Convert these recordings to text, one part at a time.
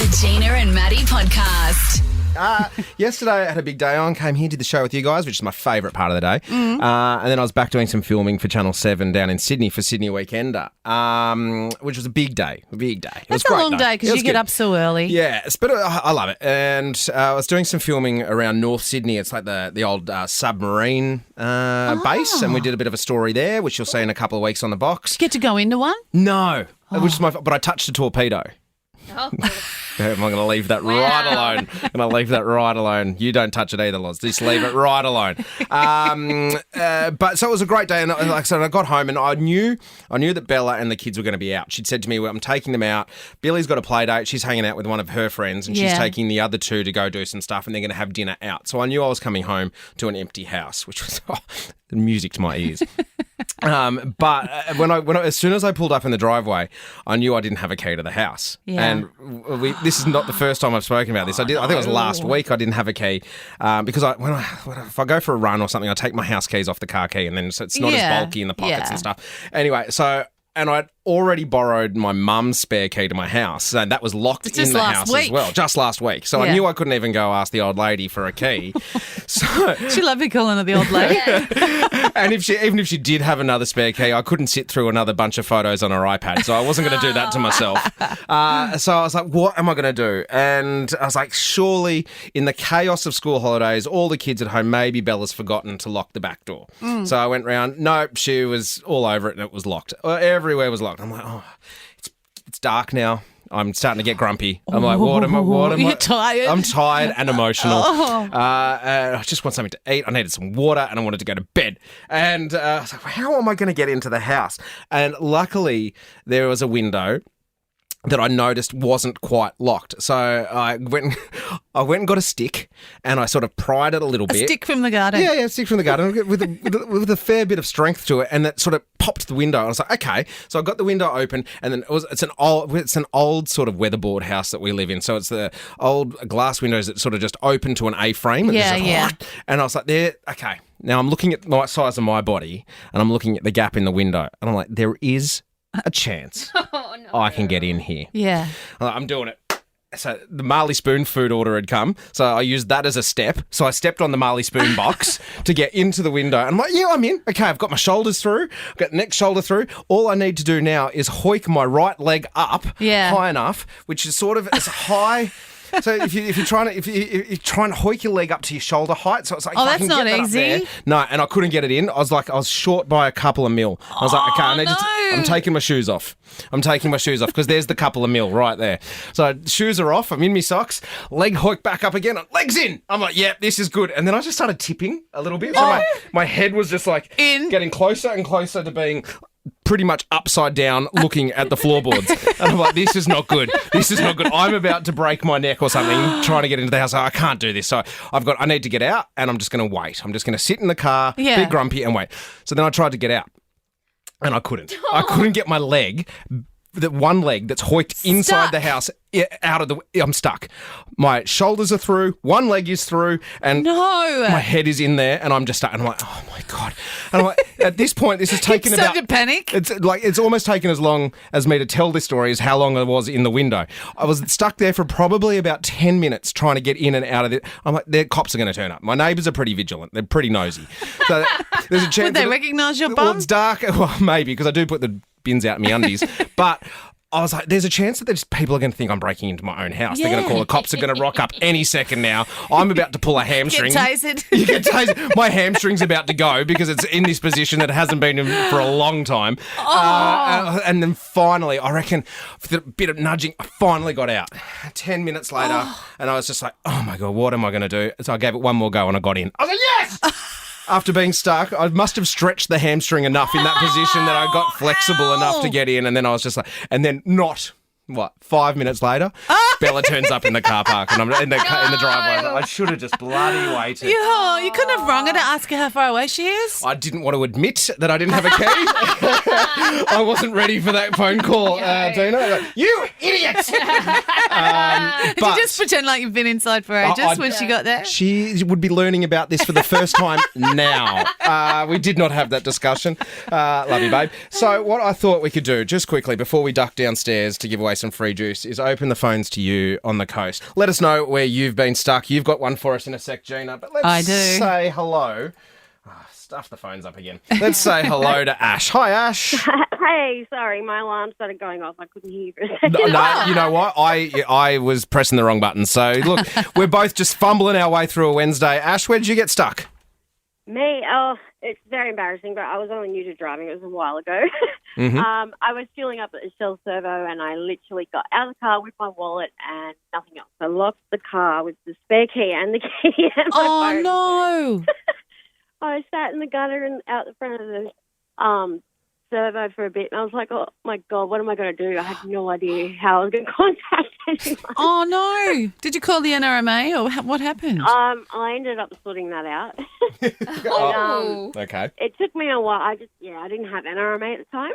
The Gina and Maddie Podcast. Yesterday I had a big day on, came here, did the show with you guys, which is my favourite part of the day. And then I was back doing some filming for Channel 7 down in Sydney for Sydney Weekender, which was a big day. It That's was a great long day because you get up so early. Yeah, but I love it. And I was doing some filming around North Sydney. It's like the old submarine base, and we did a bit of a story there, which you'll see in a couple of weeks on the box. Get to go into one? No, which is but I touched a torpedo. Oh. I'm going to leave that right alone. I'm going to leave that right alone. You don't touch it either, Loz. Just leave it right alone. But so it was a great day, and like I said, I got home and I knew that Bella and the kids were going to be out. She'd said to me, well, I'm taking them out. Billy's got a play date. She's hanging out with one of her friends, and she's taking the other two to go do some stuff, and they're going to have dinner out. So I knew I was coming home to an empty house, which was music to my ears. But as soon as I pulled up in the driveway, I knew I didn't have a key to the house. Yeah. And this is not the first time I've spoken about this. I think it was last week I didn't have a key because if I go for a run or something, I take my house keys off the car key, and then it's not as bulky in the pockets and stuff. Anyway, and I'd already borrowed my mum's spare key to my house, and that was locked in the house as well, just last week. So I knew I couldn't even go ask the old lady for a key. She loved me calling her the old lady. And even if she did have another spare key, I couldn't sit through another bunch of photos on her iPad, so I wasn't going to do that to myself. So I was like, what am I going to do? And I was like, surely in the chaos of school holidays, all the kids at home, maybe Bella's forgotten to lock the back door. So I went round. Nope, she was all over it and it was locked. Everywhere was locked. I'm like, oh, it's dark now. I'm starting to get grumpy. I'm like, what am I? You're tired? I'm tired and emotional. I just want something to eat. I needed some water and I wanted to go to bed. And I was like, how am I going to get into the house? And luckily, there was a window that I noticed wasn't quite locked. So I went and got a stick and I sort of pried it a little bit. A stick from the garden? Yeah, a stick from the garden with a fair bit of strength to it, and that sort of popped the window. And I was like, okay. So I got the window open, and then it's an old sort of weatherboard house that we live in. So it's the old glass windows that sort of just open to an A-frame. And And I was like, okay. Now I'm looking at the size of my body and I'm looking at the gap in the window, and I'm like, there is a chance I can get in here. Yeah. I'm doing it. So the Marley Spoon food order had come, so I used that as a step. So I stepped on the Marley Spoon box to get into the window. And I'm like, yeah, I'm in. Okay, I've got my shoulders through, I've got the next shoulder through. All I need to do now is hoik my right leg up high enough, which is sort of as high. So if you're trying to hoik your leg up to your shoulder height, so it's like, that's not easy. No, and I couldn't get it in. I was short by a couple of mil. I was like, okay, I'm taking my shoes off. Because there's the couple of mil right there. So shoes are off. I'm in my socks. Leg hoik back up again. Legs in. I'm like, yeah, this is good. And then I just started tipping a little bit. So my head was just like getting closer and closer to being pretty much upside down looking at the floorboards. And I'm like, this is not good. I'm about to break my neck or something trying to get into the house. I can't do this. So I need to get out, and I'm just going to wait. I'm just going to sit in the car, be grumpy and wait. So then I tried to get out and I couldn't. I couldn't get my leg, the one leg that's hoiked inside the house, out of the... I'm stuck. My shoulders are through, one leg is through, and my head is in there, and I'm just stuck. And I'm like, oh my God. And I'm like, at this point, this has taken about... Started to panic? It's almost taken as long as me to tell this story as how long I was in the window. I was stuck there for probably about 10 minutes trying to get in and out of it. I'm like, the cops are going to turn up. My neighbours are pretty vigilant. They're pretty nosy. So there's a chance... Would they recognise your bum? Well, it's dark. Well, maybe, because I do put the bins out in my undies. But... I was like, there's a chance that people are going to think I'm breaking into my own house. They're going to call the cops. Are going to rock up any second now. I'm about to pull a hamstring. Get tasered. You get tasered. My hamstring's about to go because it's in this position that it hasn't been in for a long time. And then finally, I reckon, with a bit of nudging, I finally got out. 10 minutes later, and I was just like, oh my God, what am I going to do? So I gave it one more go and I got in. I was like, yes! After being stuck, I must have stretched the hamstring enough in that position that I got flexible enough to get in. And then I was just like, 5 minutes later, Bella turns up in the car park and I'm in the driveway. I should have just bloody waited. You couldn't have rung her to ask her how far away she is. I didn't want to admit that I didn't have a key. I wasn't ready for that phone call, Dina. Like, you idiot! Did you just pretend like you've been inside for ages when she got there? She would be learning about this for the first time now. We did not have that discussion. Love you, babe. So what I thought we could do, just quickly, before we duck downstairs to give away some free juice, is open the phones to you you on the coast. Let us know where you've been stuck. You've got one for us in a sec, Gina. But let's I do. say hello. Stuff the phones up again. Let's say hello to Ash. Hi, Ash. Hey, sorry, my alarm started going off. I couldn't hear you for a second. No, you know what? I was pressing the wrong button. So, look, we're both just fumbling our way through a Wednesday. Ash, where did you get stuck? Me? Oh, it's very embarrassing, but I was only new to driving. It was a while ago. I was fueling up at the Shell Servo, and I literally got out of the car with my wallet and nothing else. I locked the car with the spare key and the key and my phone. Oh, no. I sat in the gutter and out the front of the servo for a bit, and I was like, oh, my God, what am I going to do? I had no idea how I was going to contact anyone. Oh, no. Did you call the NRMA or what happened? I ended up sorting that out. Okay. It took me a while. I didn't have NRMA at the time.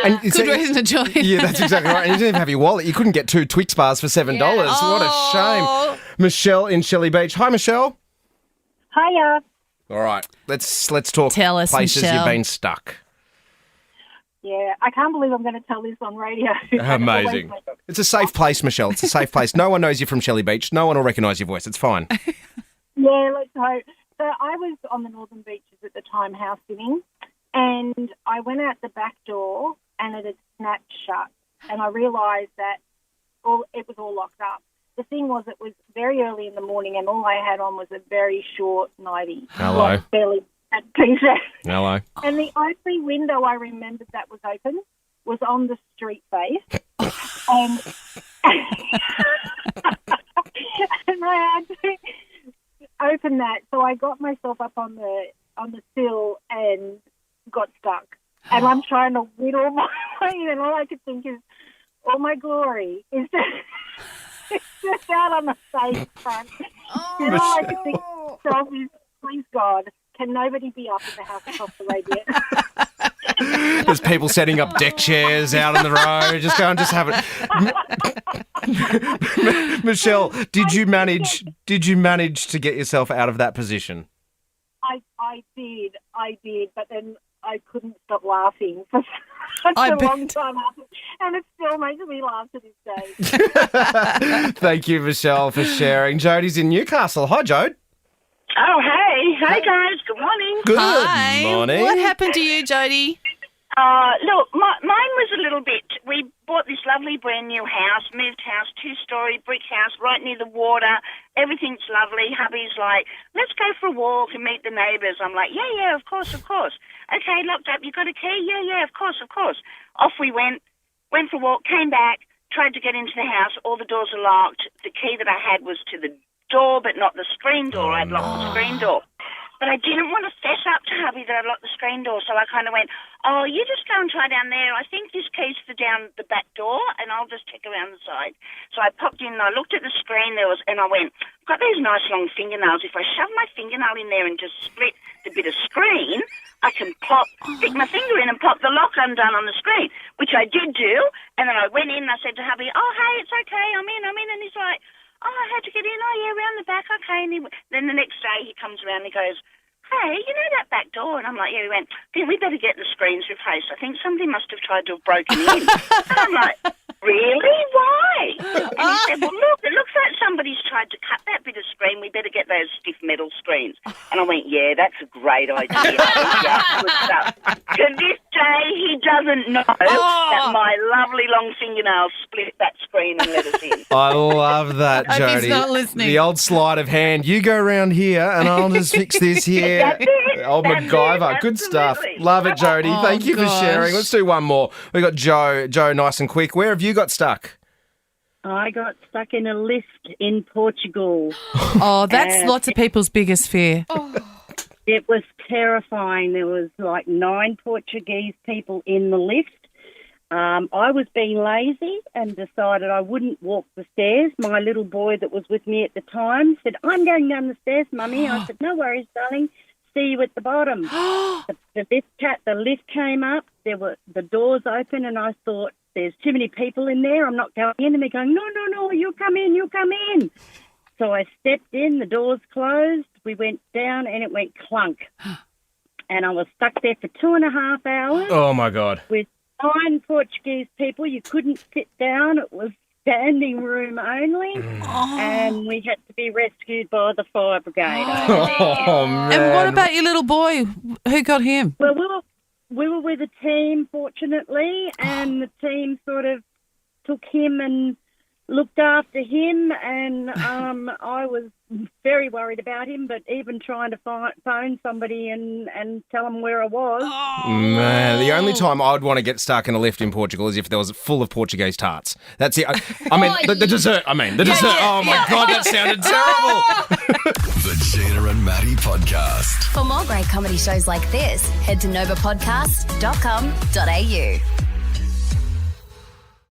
And Good reason to join. Yeah, that's exactly right. And you didn't even have your wallet. You couldn't get 2 Twix bars for $7. What a shame. Michelle in Shelley Beach. Hi, Michelle. Hiya. All right, let's talk Tell us, places Michelle. you've been stuck. Yeah, I can't believe I'm going to tell this on radio. Amazing. It's a safe place, Michelle. It's a safe place. No one knows you from Shelley Beach. No one will recognise your voice. It's fine. Yeah, let's hope. So I was on the Northern Beaches at the time house sitting, and I went out the back door and it had snapped shut, and I realised that it was all locked up. The thing was, it was very early in the morning, and all I had on was a very short nightie. Hello. Like barely a T-shirt. Hello. And the only window I remembered that was open was on the street face. and I had to open that. So I got myself up on the sill and got stuck. And I'm trying to whittle my way in, and all I could think is, all my glory is just out on the safe front. And all I could think to myself is, please God, can nobody be up in the house across the radiator? There's people setting up deck chairs out on the road. Just go and just have it. Michelle, did you manage to get yourself out of that position? I did, but then I couldn't stop laughing for such a long time after, and it still makes me laugh to this day. Thank you, Michelle, for sharing. Jodie's in Newcastle. Hi, Jode. Oh, hey. Hey, guys. Good morning. Good Hi. morning. What happened to you, Jodie? Look, mine was a little bit... We bought this lovely brand new house, moved house, 2-story brick house right near the water. Everything's lovely. Hubby's like, let's go for a walk and meet the neighbours. I'm like, yeah, of course. Okay, locked up. You got a key? Yeah, of course. Off we went for a walk, came back, tried to get into the house. All the doors are locked. The key that I had was to the door, but not the screen door. I'd locked the screen door. But I didn't want to fess up to hubby that I locked the screen door, so I kind of went, oh, you just go and try down there. I think this key's for down the back door, and I'll just check around the side. So I popped in, and I looked at the screen, and I went, I've got these nice long fingernails. If I shove my fingernail in there and just split the bit of screen, I can stick my finger in and pop the lock undone on the screen, which I did do. And then I went in, and I said to hubby, oh, hey, it's okay, I'm in. And he's like, oh, I had to get in. Oh, yeah, around the back. Okay. And then the next day he comes around and he goes, hey, you know that back door? And I'm like, yeah. He went, then we better get the screens replaced. I think somebody must have tried to have broken in. And I'm like, really? Why? And he said, well, look, it looks like somebody's tried to cut that bit of screen. We better get those stiff metal screens. And I went, yeah, that's a great idea. Yeah, good stuff. To this day, he doesn't know that my lovely long fingernails split that screen and let us in. I love that, Hope Jodie. he's not listening. The old sleight of hand. You go around here and I'll just fix this here. That's it. Old That's MacGyver. it. Good stuff. Absolutely. Love it, Jodie. Oh, Thank you for gosh. sharing. Let's do one more. We got Joe. Joe, nice and quick. Where have you got stuck? I got stuck in a lift in Portugal. Oh, that's lots of people's biggest fear. It was terrifying. There was like 9 Portuguese people in the lift. I was being lazy and decided I wouldn't walk the stairs. My little boy that was with me at the time said, I'm going down the stairs, Mummy. I said, no worries, darling. See you at the bottom. The lift came up. There were the doors open, and I thought, there's too many people in there. I'm not going in. And they're going, no, you come in. So I stepped in. The doors closed. We went down, and it went clunk. And I was stuck there for 2.5 hours. Oh, my God. With 9 Portuguese people. You couldn't sit down. It was standing room only, and we had to be rescued by the fire brigade. Oh, man. And what about your little boy? Who got him? Well, we were with a team, fortunately, and the team sort of took him and looked after him, and I was very worried about him, but even trying to phone somebody and tell them where I was. Man, the only time I'd want to get stuck in a lift in Portugal is if there was full of Portuguese tarts. That's it. I mean, the dessert. Dessert. Oh, my God, that sounded terrible. The Gina and Maddie Podcast. For more great comedy shows like this, head to novapodcast.com.au.